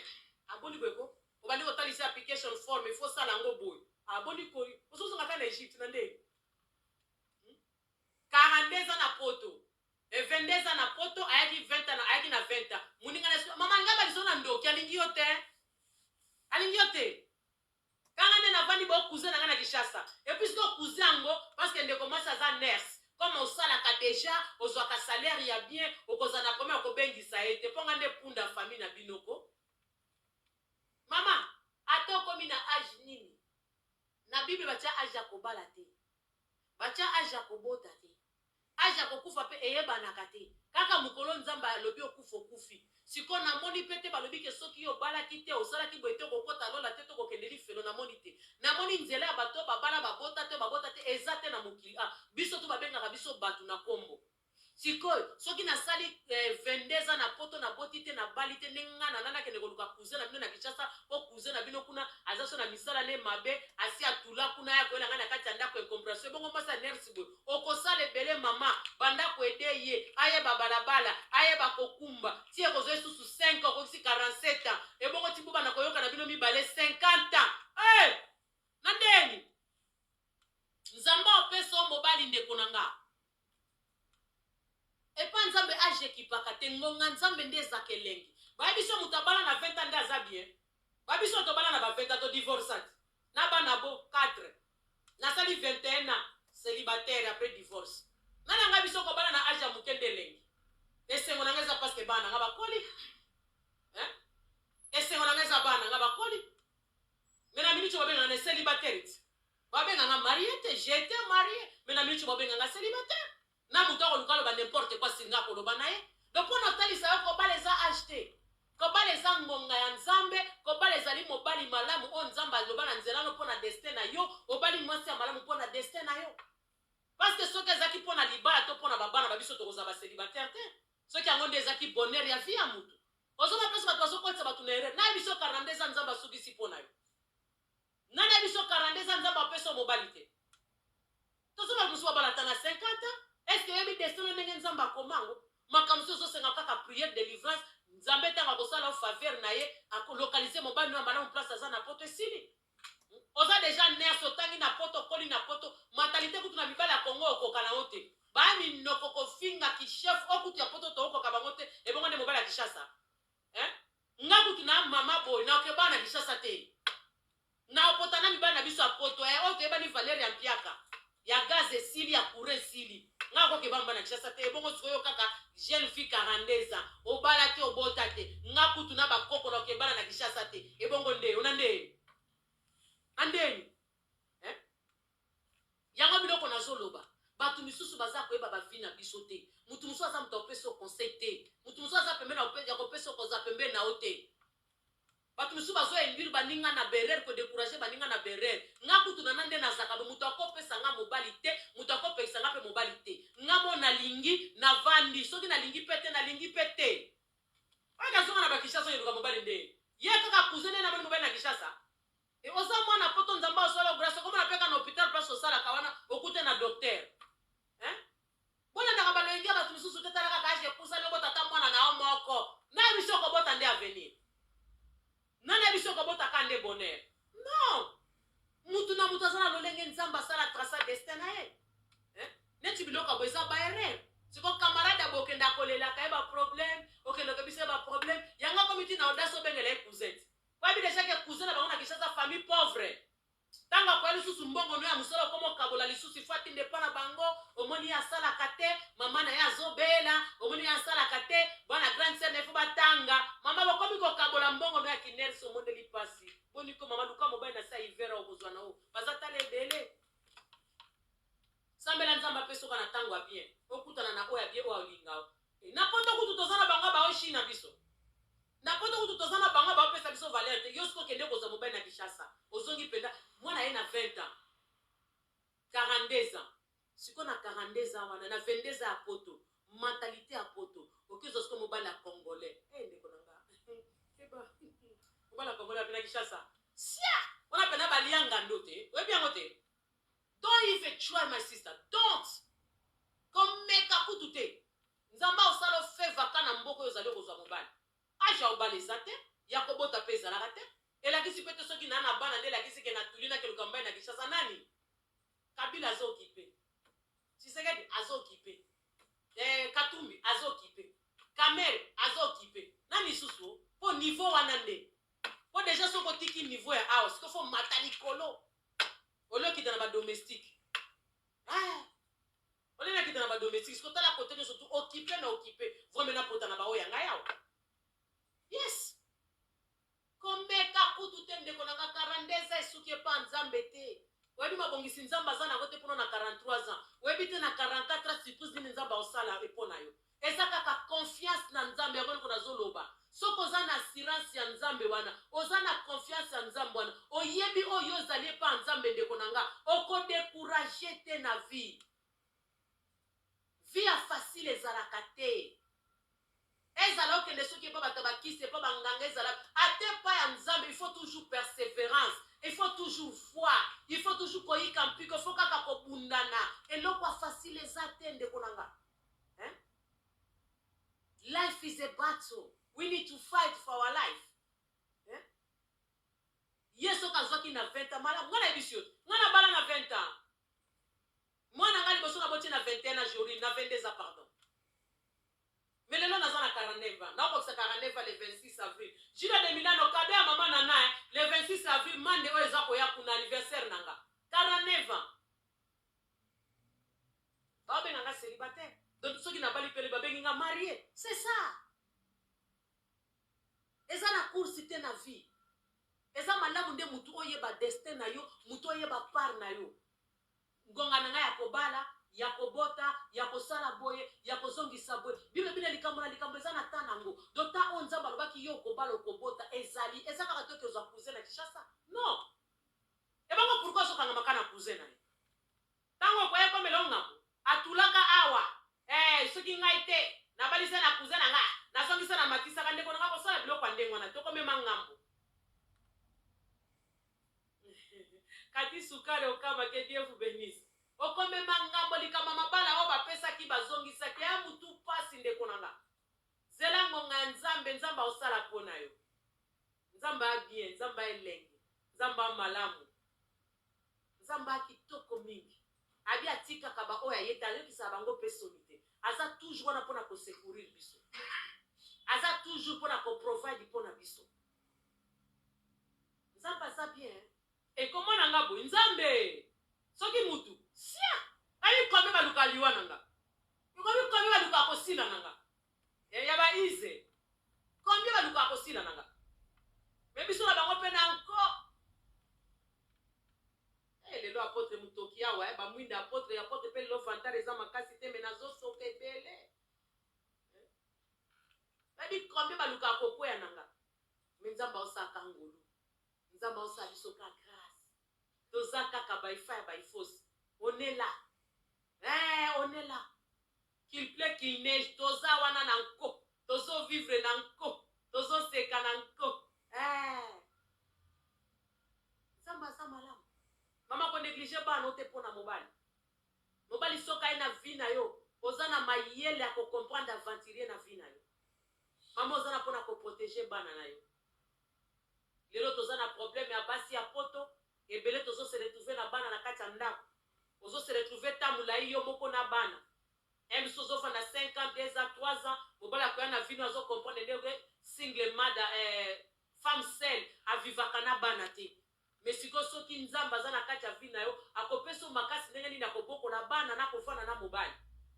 abondi kweko obandi kotalisa application form il faut sala ngo boy abondi ko osozonga ta na Egypte na ndenge 42 ans na poto 22 ans na poto ayaki 20 ans ayaki na 20 ans muninga na mama ngaba lisona ndoki alingi yote kanga ne na vandi bo cousin na Kinshasa et puis to cousin ngo parce que ndeko masa za nurse comme osala ka déjà ozwaka salaire ya bien okozana combien okobengisa ete ponga nde punda famille na binoko mama atoko mina age nini na bible bacha age ya kobala te bacha age ya kobota te aja kokufa pe eyeba nakate kaka mukolo nzamba alobi okufa okufi siko na moni pete balobi ke soki yo bala kite osala ki boite kokota lola te to kokendeli felo na moni te na moni nzela ya bato babala babota te ezate na mokili biso to babengaka biso batu na kombo sikoyo soki nasali 22 ans na poto na boti te na bali te nenga na nana kende koluka cousin na bino na Kinshasa po cousin na bino kuna azaso na misala ne mabe asi atula kuna ya koela ngana kati ndako incompréhension bongo masa nersi boy okosala ebele mama banda ko ede ye aye babalabala aye bakokumba tie kozo esusu 5 ans kosi 47 ans e bongo tibuba na koyoka na bino mibale 50 ans nandeni nzamba opeso mobali ndeko nanga epa nzambe age kipaka te ngonga nzambe nde zakelengi babiso mutabala na 20 ans ndaza bien babiso tobala na ba 20 ans to divorce na bana bo 4 na sali 21 ans célibataire après divorce nana nga biso ko bala na age mukende lengi esengo na ngeza parce que bana nga bakoli esengo na ngeza bana nga bakoli mena minicho babenga na célibataire babenga nga marié te j'étais marié mena minicho babenga nga célibataire na muto ko lukalo ba n'importe quoi singa ko loba naye donc on otalisa yo ko baleza acheter ko baleza ngonga ya nzambe ko baleza li mobali malamu on nzamba loba na nzela no pona destin na yo obali mwasi ya malamu pona destin na yo parce que soki ezaki pona libala to pona babana babiso tokoza ba célibataire te soki yango nde ezaki bonheur ya vie ya mutu ozoma pesa bato bazokotisa bato na ere na biso 42 ans nzamba asukisi pona yo nani ya biso 42 ans nzamba apesa mobali te tozoma musu babala tana 50 ans. Est-ce que yebi destin ndenge nzamba akomango makambo ozosenga kaka prière délivrance nzambe tanga kosala faveur na ye akolokalize mobali na malamu place aza na poto esili oza deja nerse otangi na poto okoli na poto mentalité kutu na mibali ya kongo okoka na yo te baminoko kofinga kichef okutu ya poto tookoka bango te ebongo nde mobali ya Kinshasa nga kutu na mama boy na okeba na Kinshasa te na opota na mibali na biso ya poto oyo toyebani valeur ya mpiaka ya gaz esili ya courant esili nga ko ke bamba na Kinshasa te ebongo sikoyo kaka jeune fille 42 ans obala te obota te nga kutu na bakoko na okebana na Kinshasa te ebongo nde ona nde andeni yango biloko nazoloba batu misusu baza koyeba bavi na biso te mutu musu aza mutu opesa conseil te mutu musu aza pembe na ya kopesa koza pembe na ote batu misusu bazoyendiri baninga na berer ko décourager baninga na berer nga kutu na nande na zaka mutu akopesa nga mobali te mutu akopesa nga pe mobali te nga mo na lingi na vandi soki na lingi pete na lingi pete oka zonga na bakishasa yeluka mobali nde ye kaka kuzene na mobali na Kinshasa e oza mwana poto nzamba osala grâce comme na peka na hôpital place osala kawana okute na docteur bona ndaka baloyengi batu misusu te tala kaka age kusa loko tata mwana na moko na biso ko bota nde avenir nana biso ko bota kande bonheur non mutu na mutu azana lolenge nzamba sala traça destin na ye neti biloko boza ba erreur siko camarade abokenda kolela ka ba problème okendo ke biso ba problème yanga komiti na audace bengele cousette kwa bi déjà que cousin na bango na Kinshasa famille pauvre tanga kwa lisusu mbongo no ya musolo komo kabola lisusu fati ndepa na bango omoni ya sala kate mama na ya zobela omoni ya sala kate bana grande sœur nefu batanga mama bakomi ko kabola mbongo no ya kinerso mondeli pasi boni ko mama luka mobile na sa hivera okozwa na o bazatale dele sambela nzamba peso kana tango ya bien okutana na oya bien oya lingao na poto kutu tozana banga ba oshi na biso na poto kutu tozana banga ba pesa biso valeur te yosko kende koza mobile na Kinshasa ozongi penda mwana ye na 20 ans 42 ans siko na 42 ans wana na 22 ans ya poto mentalité ya poto okizo sko mobile ya congolais ndeko nanga eba mobile ya congolais na Kinshasa sia wana pena balianga ndote webi yango te don't even try my sister don't comme kakutu te nzamba osalo favor kana mboko yo zali kozwa mobile aja obaleza te ya kobota pesa la te elakisi pete soki na bana nde elakisi ke na tulina ke lukambai na Kinshasa nani Kabila azo occupé Tshisekedi azo occupé Katumbi azo occupé Kamere azo occupé nani susu po niveau wana nde po déjà soko tiki niveau ya house ko fo matalikolo oloki dans ba domestique olena ki dans ba domestique ko tala côté surtout occupé na occupé vraiment na pota na ba oya ngaya yes kombeka kutu tende konanga 42 ans suki pa nzambe te webi mabongisi nzamba za na kote pono na 43 ans webi Oyebite na 44 ans surprise ni nzamba osala epona yo. Eza kaka confiance na nzambe yango ko nazoloba. Soko oza na assurance ya nzambe wana, oza na confiance ya nzambe wana, oyebi oyo ozali pa nzambe ndeko nanga, oko décourager te na vie. Vie ya facile ezalaka te. Ezala okende soki pa bato bakise pa banganga ezala ate pa ya nzambe, il faut toujours persévérance, il faut toujours foi, il faut toujours koyika mpiko, il faut kaka kobundana. Eloko facile eza te ndeko nanga. Life is a battle. We need to fight for our life. Yeso kazwaki na 20 ans. Mwana ebisio. Mwana bala na 20 ans. Mwana ngali boso na boti na 21 ans jori, na 22 ans pardon. Mais lelo naza na 49 ans. Na okokisa 49 ans le 26 avril. Jila de Milano kade ya mama na nae le 26 avril mande oyo eza koya kuna anniversaire nanga. 49 ans. Babe nanga célibataire. Donc ceux qui n'ont pas les pele babengi nga marié. C'est ça. Eza na course te na vie. Eza malamu nde mutu oyeba destin na yo, mutu oyeba part na yo. Ngonga nanga ya kobala, ya kobota, ya kosala boye, ya kozongisa boye. Bible bile likambo eza na tanango. Dota onza balobaki yo kobala okobota ezali. Eza kaka to ke za cousin na Kishasa. Non. Et bango pourquoi so kanga makana cousin na ye? Tango kwa yeko melonga. Atulaka awa. Soki ngai te na balisa na cousin nga na songisa na matisa kande ko nga ko sala biloko andengo na to ko mema ngambo. Kati sukare okaba ke Dieu vous bénisse. Okome mangambo likama mabala o bapesa ki bazongisa ki ya mutu pasi ndeko nanga. Zela ngonga nzambe nzamba osala pona yo. Nzamba bien, nzamba elenge, nzamba malamu. Nzamba kitoko mingi. Abi atika kaba oya yeta yo kisa bango pesonite. Aza toujours na pona ko secourir biso. Aza toujours pona ko provide pona biso. Nzamba za bien. Et comment nanga bo nzambe? Soki mutu. Sia. Ali kome baluka liwa nanga. Komi kome baluka ko sila nanga. Ya ba ize. Kome baluka ko sila nanga. Mais biso na bango pena anko. Lelo apôtre mutoki awa ba mwinda apôtre pe lo fantare za makasi te menazo soke bele. Babi kombe baluka ko kwea nanga. Nzamba osaka ngulu. Nzamba osaka bisoka grâce. Tozaka ka ba ifa ba ifos. On est là. On est là. Qu'il plaît qu'il neige, toza wana nanko. Tozo vivre nanko. Tozo seka nanko. Nzamba sa malamu. Mama ko négliger ba no te pona mobali. Mobali soka ina vie na yo. Ozana mayele ya ko comprendre aventurier na vie na yo. Mama ozana pona ko protéger bana na yo. Lelo tozana problème ya basi ya poto, ebele tozo se retrouver na bana na kati ya ndako. Ozo se retrouver tamula yo moko na bana. Em sozo fa na 5 ans, 2 ans, 3 ans, mobali ko na vie na zo comprendre ndenge single mother femme seule a vivaka na bana te. Mais siko soki nzamba za na kati ya vie na yo akopeso makasi ndenge nini akoboko na bana na kofana na mobali.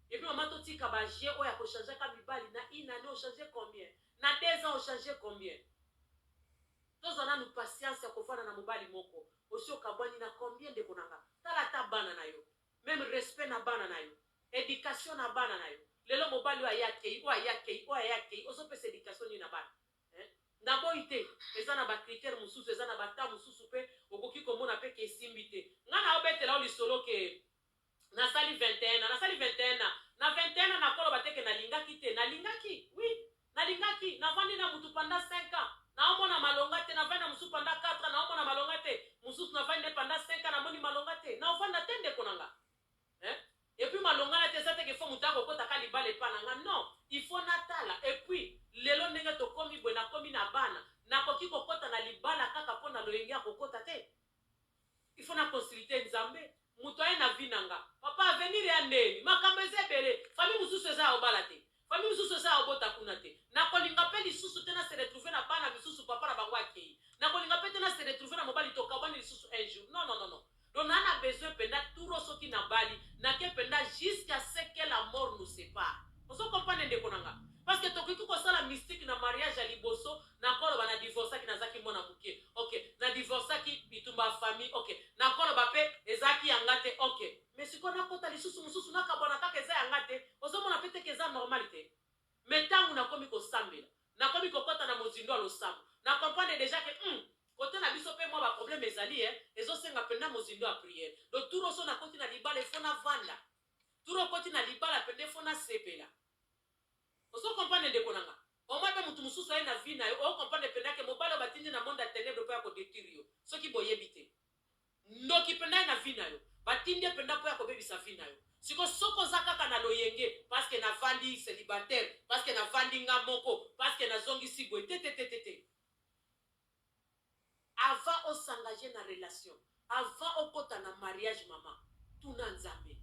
Et puis maman to tika ba je oya ko changer ka mibali na une année o changer combien? Na 2 ans o changer combien? Tozana nous patience ya kofana na mobali moko. Osi okabwani na combien de konanga? Tala ta bana na yo. Même respect na bana na yo. Éducation na bana na yo. Lelo mobali wa yake, oso pesa éducation ni na bana. Nabo ite ezana ba critère mususu ezana ba ta mususu pe okoki komona pe ke simbite ngana obetela oli solo ke na sali 21 na 21 na kolo bateke na lingaki te na lingaki oui na lingaki na vandi na mutu panda 5 ans na omona malonga te na vandi na musu panda 4 ans na omona malonga te mususu na vandi panda 5 ans na moni malonga te na ovanda tende konanga et puis malonga na te ça te ke fo mutako kota ka libale pananga non il faut natala et puis lelo ndenge to komi bwe na komi na bana na koki kokota na libala kaka pona loyengi ya kokota te il faut na consulter nzambe muto aye na vinanga papa avenir ya ndeni makambo ezebele famille mususu eza obala te famille mususu eza obota kuna te na kolinga pe lisusu te na se retrouver na bana misusu papa na bango akei na kolinga pe te na se retrouver na mobali to kabani lisusu un jour non donc on a besoin penda turo soki na bali na ke penda jusqu'à ce que la mort nous sépare. On se comprend ndeko nanga parce que tokoki ko sala mystique na mariage ya liboso na kolo bana divorce ki nazaki mona muke OK na divorce ki bitumba famille OK na kolo ba pe ezaki yangate OK mais siko siko nakota lisusu mususu nakabwana kaka eza yanga te ozomona pete ke eza normal te me ntango nakomi kosambela nakomi kokota na mozindo ya losambo na comprendre déjà ke kote na biso mpe mwa baproblème ezali ezosenga mpenda mozindo ya priere do turo oso nakoti na libala efo na vanda turo okoti na libala pende efo na sepela ozo comprendre ndeko nanga omoi mpe mutu mosusu aye na vi na yo okomprendre pendake mobali oyo batindi na monde ya ténèbre mpo ya kodétruire yo soki boyebi te ndoki mpenza ye na vi na yo batindi mpenza mpo ya kobebisa vi na yo siko soko oza kaka na loyenge parceke navandi célibataire parceke navandi nga moko parceke nazongisi boye te avant osengage na relation avant okota na mariage mama tuna nzambe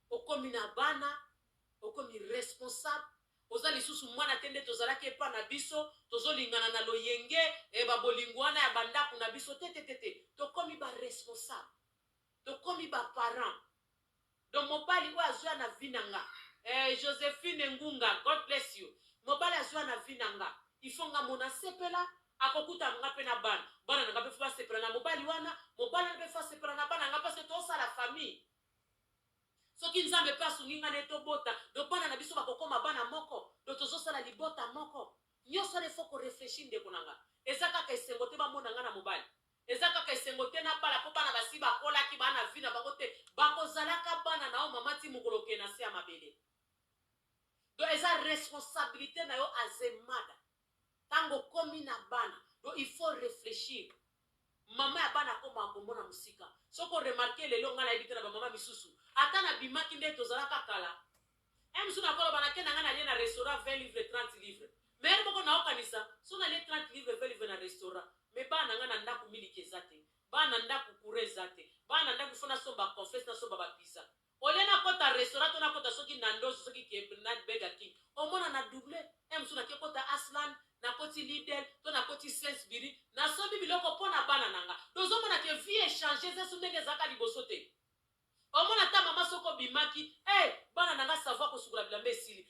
okomi na bana okomi responsable oza lisusu mwana te nde tozalaki epa na biso tozolingana na loyenge babolingo wana ya bandako na biso te tokomi baresponsable tokomi baparent donc mobali oyo azwa na vi na nga Josephine Ngunga, God bless you. Mobali azwa na vi na nga ifo nga mona sepela akokuta nga mpe na bana na nga mpe fa sepela na mobali wana mobali mpe fa sepela na bana nga parce que tosala famille soki nzambe mpe asungi nga ne tobota do bana na biso bakokoma bana moko do tozosala libota moko nyonso wana efo korefleshi ndeko na nga eza kaka esengo te bamona nga na mobali eza kaka esengo te na bala mpo bana basi bakolaki bana vi na bango te bakozalaka bana na yo mama ti mokolo oke na se ya mabele do eza responsabilité na yo azemada ntango komi na bana do il faut réfléchir mama ya bana akoma akomona mosika soko remarke lelo nga nayebi te na bamama misusu ata na bimaki nde tozalaka kala mosusu nakoloba nake na nga nalie na restaurant 20 livres 30 livres mayeri moko naokanisa so nalie 30 livres 20 livres na restaurant me bana na nga na ndako miliki eza te bana na ndako kure eza te bana na ndako ifo nasomba confesse nasomba bapisa olie nakota restaurant to nakota soki na ndoso soki Burger King omona na double mosusu nake kota Aslan nakoti Lidl to nakoti Sainsbury nasombi biloko mpo na bana na nga tozomona ke vie échange zesu ndenge ezalaka liboso te omona ta mama soko bimaki bana na nga savoir kosukula bilamba esili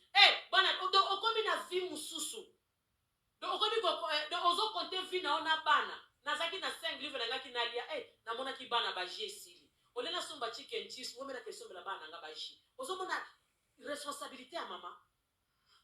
bana okomi na vie mosusu okomi ozokonte vie na yo na bana nazalaki na 5 livre na ngaki nalia namonaki bana baji esili olie nasomba chicken cheese omenaka esombela bana na nga baji ozomona responsabilité ya mama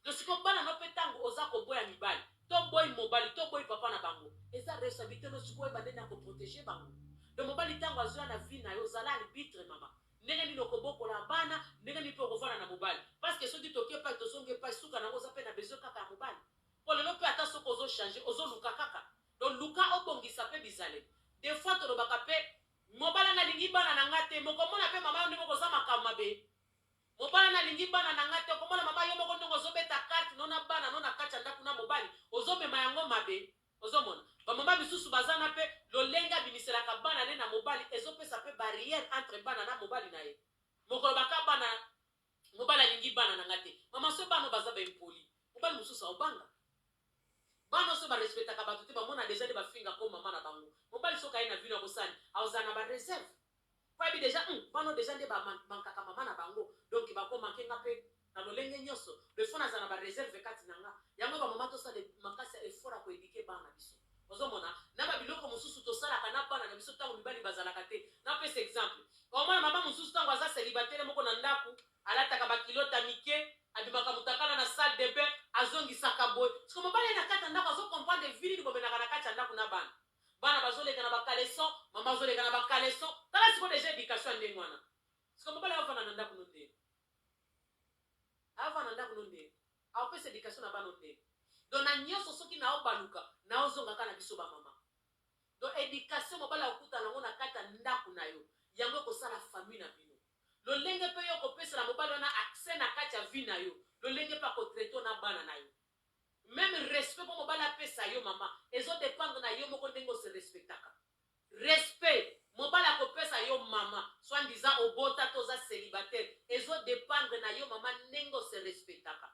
dosiko bana no mpe ntango oza koboya mibali to boyi mobali to boyi papa na bango eza responsabilité no sikoyo bandeni ya koprotege bango do mobali ntango azwa na vie na yo ozala arbitre mama ndenge nini okobokola bana ndenge nini mpe okovanda na mobali parceke soki toki epai tozongi epai suka nango oza mpe na besoin kaka ya mobali mpo lelo mpe ata soki ozochange ozoluka kaka donc luka obongisa mpe bizaleli des fois tolobaka mpe mobali analingi bana na nga te mokomona mpe mama yo ndenge okoza makambo mabe mobali nalingi bana na nga te okomona mama yo moko ndenge ozobeta karte no na bana no na kati ya ndako na mobali ozomema yango mabe ozomona bamama misusu bazana mpe lolenge abimiselaka bana ne na mobali ezopesa mpe barrière entre bana na mobali na ye mokolo baka bana mobali alingi bana na nga te mama so bana baza bempoli mobali mosusu aobanga bana oso barespectaka bato te bamona deja nde bafinga ko mama na bango mobali soki aye na vino ya kosani aozala na bareserve fayebi deja bana deja nde bamankaka mama na bango donc bakomankenga mpe na lolenge nyonso lefo nazala na bareserve kati na nga yango bamama tosala makasi ya effort ya koedike bana na biso ozomona na babiloko mosusu tosalaka na bana na biso ntango mibali bazalaka te napesa exemple omona mama mosusu ntango aza célibataire moko na ndako alataka bakilota mike abimaka motakala na salle de bain azongisaka boye siko mobali ye na kati ya ndako azokomprendre vili libomenaka na kati ya ndako na bana bazoleka na bakaleson mama azoleka na bakaleson tala siko deja éducation ndenge wana siko mobali avanda na ndako nondeni avanda na ndako nondeni aopesa éducation na bana ondeni donc na nyonso soki naobaluka naozongaka na biso bamama donc éducation mobali akokutana yango na kati ya ndako na yo yango ekosala famille na bino lolenge mpe yo kopesela mobali wana accès na kati ya vie na yo lolenge mpe akotraite na bana na yo même respect mpo mobali apesa yo mama ezodépendre na yo moko ndenge ose respectaka respect mobali akopesa yo mama soit disant obota to oza célibataire ezodépendre na yo mama ndenge ose respectaka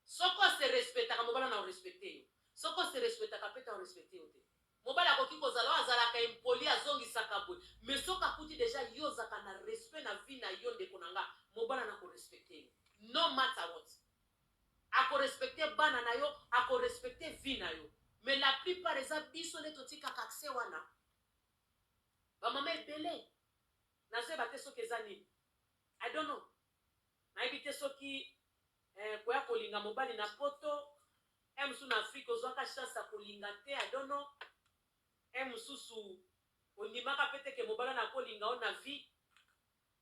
soko ose respectaka mobali na orespecte yo soko ose respectaka mpe ta orespecte yo te mobali akoki kozala oyo azalaka impoli azongisaka boye mais soki akuti deja yo ozalaka na respect na vie na yo ndeko na nga mobali nakorespecte yo no matter what akorespecte bana na yo akorespecte vie na yo mais la plupart eza biso nde totikaka accès wana bamama ebele nazoyeba te soki eza nini I don't know. Nayebi te soki koya kolinga mobali na poto mususu na Afrique ozwaka chance ya kolinga te, I don't know. Mususu ondimaka pete ke mobali na kolinga o na vie,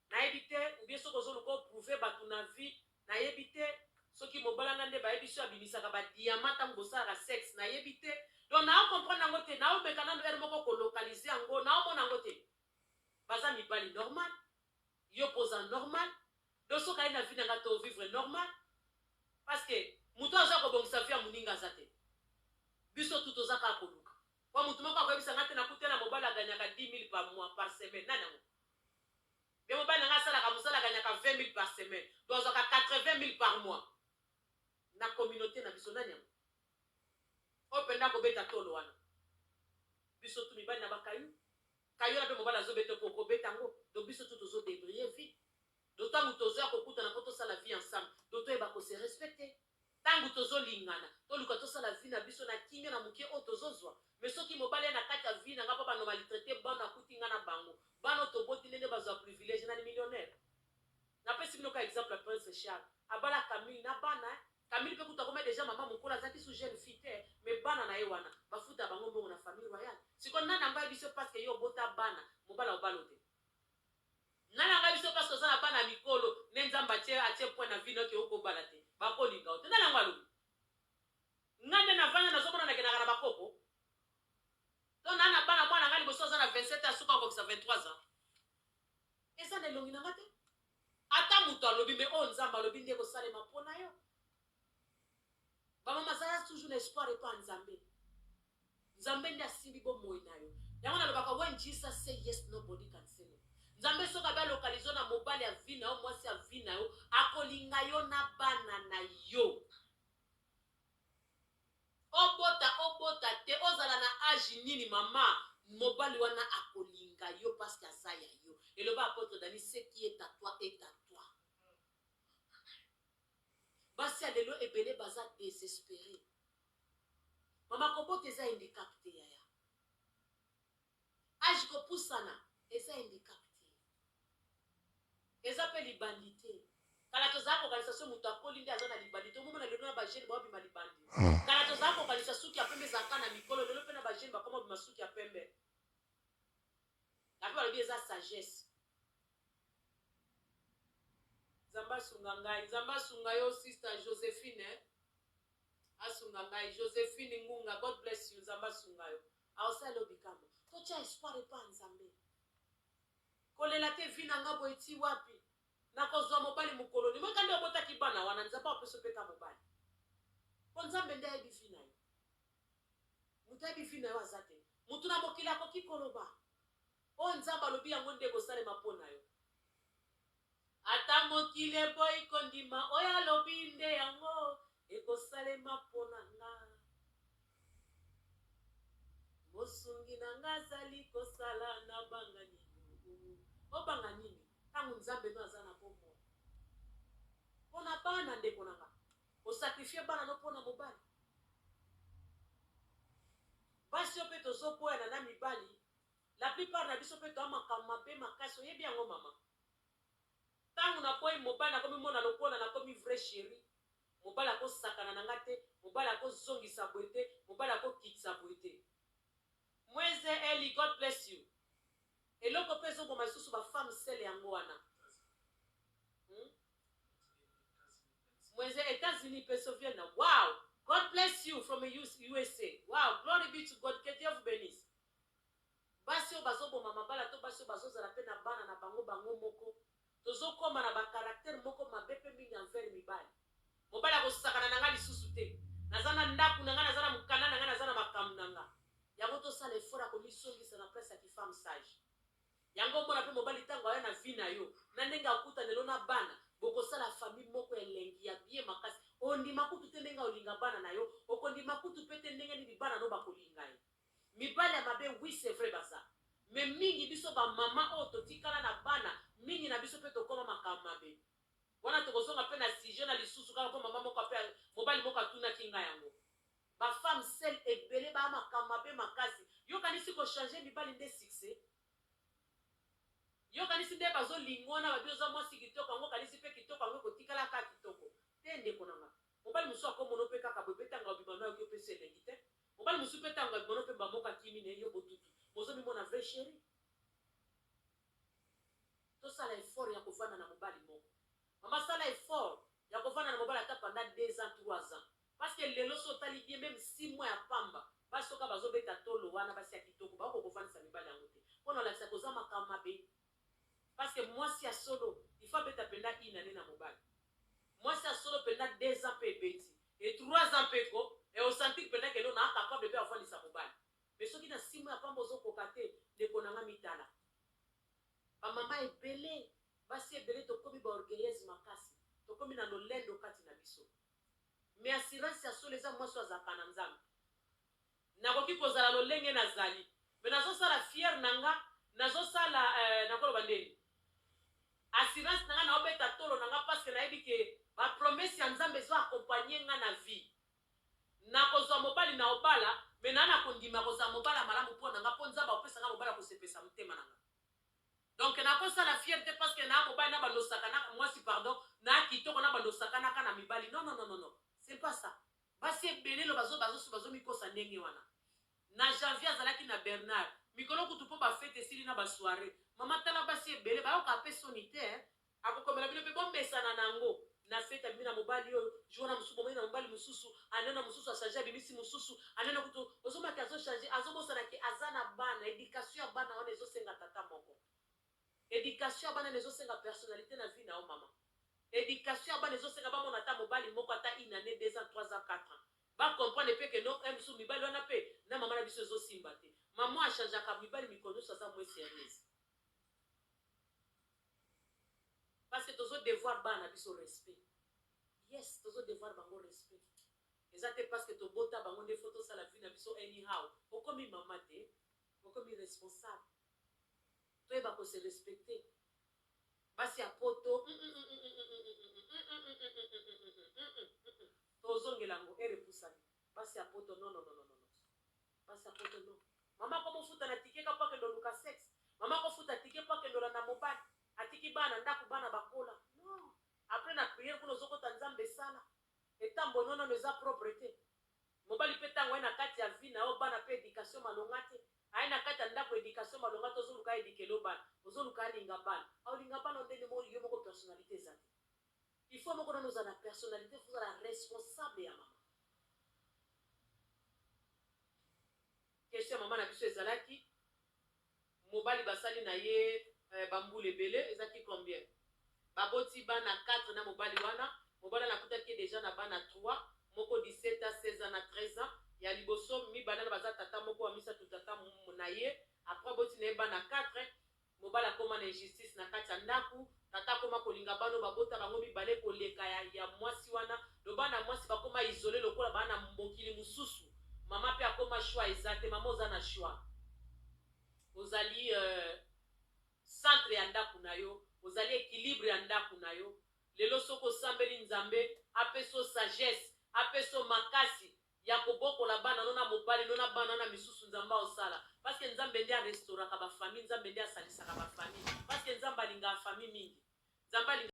nayebi te. Ubie soki ozoluka oprouve bato na vie, nayebi te. Soki mobali na nde bayebi so abimisaka badiama ntango bosalaka sexe, nayebi te. Donc naokomprendre yango te, naomeka nano ere moko kolokalize yango, naomona yango te. Baza mibali normal, yo poza normal. Donc soki aye na vie nanga to vivre normal, parce que mutu aza kobongisa vie ya moninga aza te. Biso tout oza kaka koluka. Kwa mutu moko akoyebisanga te nakutela mobali aganyaka 10 000 par mois, par semaine. Nani yango? Be mobali nanga asalaka mosala aganyaka 20 000 par semaine. Donc azwaka 80 000 par mois. Na communauté na biso nani yango? Openda kobeta tolo wana. Biso tu mibali na bakayu. Kayu na pe mobali azobeta ko beta ngo. Donc biso tout ozo débriller vie. D'autant que tozo akokuta na poto sala vie ensemble. D'autant eba ko se respecter. Tangu tozo lingana. Toluka to sala vie na biso na kimia na mukie o tozo zwa. Mais soki mobali na kati ya vie na ngapa ba normali traiter bana kuti ngana bango. Bana to boti nene bazwa privilège na millionnaire. Na pesi bino ka exemple Prince Charles. Abala Camille na bana. Camille pe kuta koma déjà maman mukola zaki sous jeune fille mais bana na yewana. Bafuta bango mbongo na famille royale. Siko nana mba biso parce que yo bota bana mobala obalote. Nana nga biso parce que ça na bana mikolo nenzamba atie point na vie noki oko balate. Bako linga ote. Nana ngwalu. Ngande na vanya na zomona na kenaka na bakoko. Donc nana bana mwana ngali boso za na 27 ans suka ko 23 ans. Esa ne longi na ngate. Ata muto alobi me on nzamba alobi ndie ko salema pona yo. Bama mazaya toujours l'espoir et pas nzambe. Nzambe ndi asimbi bo moyi na yo. Yango na lobaka when Jesus say yes nobody can say no. Nzambe soka ba lokalizo na mobali ya vie na yo mwasi ya vie na yo akolinga yo na bana na yo. Obota te ozala na age nini mama mobali wana akolinga yo parce que azaya yo. Et le bas apôtre Dani ce qui est à toi est à toi. Basi alelo ebele baza désespéré. Mama kobote eza handicap te yaya. Age ko pusana eza handicap te. Eza pe libandité. Kala tozako kanisa so mutu akoli ndi azana libandité. Omo na lelo na ba jeune ba bima libandi. Kala tozako kanisa suki ya pembe za kana mikolo lelo pe na ba jeune ba koma bima suki ya pembe. La pa lobi eza sagesse. Zamba sunga yo sister Josephine. Asunga ngai Josephine Ngunga, God bless you. Zamba sunga yo. Aosa lo bikamo. Tocha espoir e pa nzambe. Kolela te vina ngabo eti wapi. Na kozwa mobali mukoloni. Mweka ndio bota kibana wana nzamba opeso peka mobali. Kwa nzambe ndia ebi vina yo. Muta ebi vina yo azate. Mutu na mokila ko kikoloba. O nzamba lobi yango nde kosale mapona yo. Ata mokile boy kondima oya lobi nde yango ekosale mapona nga. Mosungi na nga zali kosala na banga nini. O banga nini? Tangu nzambe no azana bomo. Pona bana nde pona nga. O sacrifier bana no pona mobali. Basi ope tozo boya na mibali. La plupart na biso pe to amakama pe makaso yebi yango mama. Tangu na boy mobali na komi mona lokola na komi vrai chéri. Mobali ako sakana na ngate, mobali ako zongisa boite, mobali ako kitsa boite. Mweze Eli, God bless you. Eloko peso bo masusu ba femme sele yango wana. Mweze États-Unis peso viena. Wow! God bless you from USA. Wow, glory be to God. Que Dieu vous bénisse. Basi o bazo bo mama bala to basi o bazo zala pe na bana na bango moko. Tozo koma na ba caractère moko mabepe mingi envers mibali. Mobali akosakana na nga lisusu te. Nazana ndaku na nga nazana mukana na nga nazana makamu na nga. Yango to sala effort akomisongisa na place ya kifemme sage. Yango mona pe mobali tango aya na vie na yo. Na ndenge akuta nelo na bana. Boko sala famille moko elengi ya bien makasi. Ondi makutu te ndenge olinga bana na yo. Okondi makutu pete ndenge ni bana no bakolinga ye. Mibali ya mabe oui c'est vrai baza. Mais mingi biso ba mama o totikala na bana. Mingi na biso pe tokoma makamu mabe. Wana tokozonga pe na sujet na lisusu kaka po mama moko pe mobali moko atuna kinga yango. Ba femme seule ebele ba makama pe makasi. Yo kanisi ko changer mibali nde succès. yo kanisi nde bazo lingwana babioza mwasi kitoko ngo kanisi pe kitoko ngo kotikala ka kitoko tende konanga mobali musu akomono pe kaka bepetanga bibano yo pe selengi te mobali musu petanga bibano pe bamoka kimi ne yo botutu mozo mimona vrai chéri to sala effort ya kovanda na mobali moko mama sala effort ya kovanda na mobali ata pendant 2 ans 3 ans parce que lelo so tali bien même 6 mois ya pamba basoka bazobeta tolo wana basi ya kitoko bako kovandisa mibali yango te mpona lakisa koza makambo mabe parce que mwasi ya solo il faut beta penda inane na mobali mwasi ya solo penda 2 ans pe beti et 3 ans pe ko et au senti penda que non na capable de avandisa mobali mais soki na 6 mois ya pamba ozokoka te ndeko nanga mitala bamama ebele basi ebele tokomi baorgueilleuse makasi tokomi na lolendo kati na biso mais assurance ya solo eza mwasi azalaka na nzambe nakoki kozala lolenge nazali mais nazosala fiere nanga nazosala nakoloba ndeni assurance nanga naobeta tolo nanga parce que nayebi ke bapromese ya nzambe ezo akompagne nga na vie nakozwa mobali na obala mais naa nakondima kozala mobala malamu mpo nanga mpo nzambe akopesanga mobali akosepesa motema nanga donc nakosala fierté parce que naa mobali na bandosaka na mwasi pardon naa kitoko na bandosaka naka na mibali non non non non c'est pas ça basi ebelelo bazomikosa ndenge wana na janvier azalaki na Bernard mikolo kutu mpo bafete esili na basoire mama tala basi ebele bayoka ape soni te akokomela bino mpe bomesana nango na fete abimi na mobali oyo jour na mosusu bomoi na mobali mosusu anena mosusu achange abimisi mosusu anena kutu ozomaki azochange azobosanaki aza na bana éducation ya bana wana ezosenga tata moko éducation ya bana ezosenga personnalité na vie na yo mama éducation ya bana ezosenga bamona ata mobali moko ata inane 2 ans 3 ans 4 ans bacomprendre mpe ke no biso mibali wana mpe na mama na biso ezosimba te mama achangeaka mibali mikolo nyonso aza mwe sérieuse parce que tozo devoir bana biso respect yes tozo devoir bango respect eza te parce que tobota bango nde fo tosala vie na biso anyhow okomi mama te okomi responsable toyeba kose respecte basi ya poto tozongela ngo erepusani basi ya poto non non non non basi ya poto non mama komofuta na tike ka pake ndoluka sexe mama kofuta tike pake ndola na mobali atiki bana ndako bana bakola non après na prière kuna ozokota nzambe sala etambo nono eza propre te mobali pe tango na kati ya vie na yo bana pe éducation malonga te aye na kati ya ndako éducation malonga te ozoluka édikelo bana ozoluka alinga bana aolinga bana ndenge moko yo moko personnalité eza te il faut moko nano oza na personnalité faut ozala responsable ya mama question ya mama na biso ezalaki mobali basali na ye bambula ebele ezaki combien baboti bana 4 na mobali wana mobali nakutaki deja na bana 3 moko 17 ans 16 ans na 13 ans ya liboso mibale na baza tata moko wa misatu tata na ye après boti na ye bana 4 mobali akoma na injustice na kati ya ndaku tata akoma kolinga bano babota bango mibale koleka ya mwasi wana lo bana mwasi bakoma isole lokola bana mbokili mosusu mama pe akoma choix eza te mama oza na choix ozali centre ya ndaku na yo ozali équilibre ya ndaku na yo lelo soko osambeli nzambe apeso sagesse apeso makasi ya kobokola bana no na mobali no na bana na misusu nzambe osala parce que nzambe nde arestauraka bafamille nzambe nde asalisaka bafamille parce que nzambe alingaka famille mingi nzambe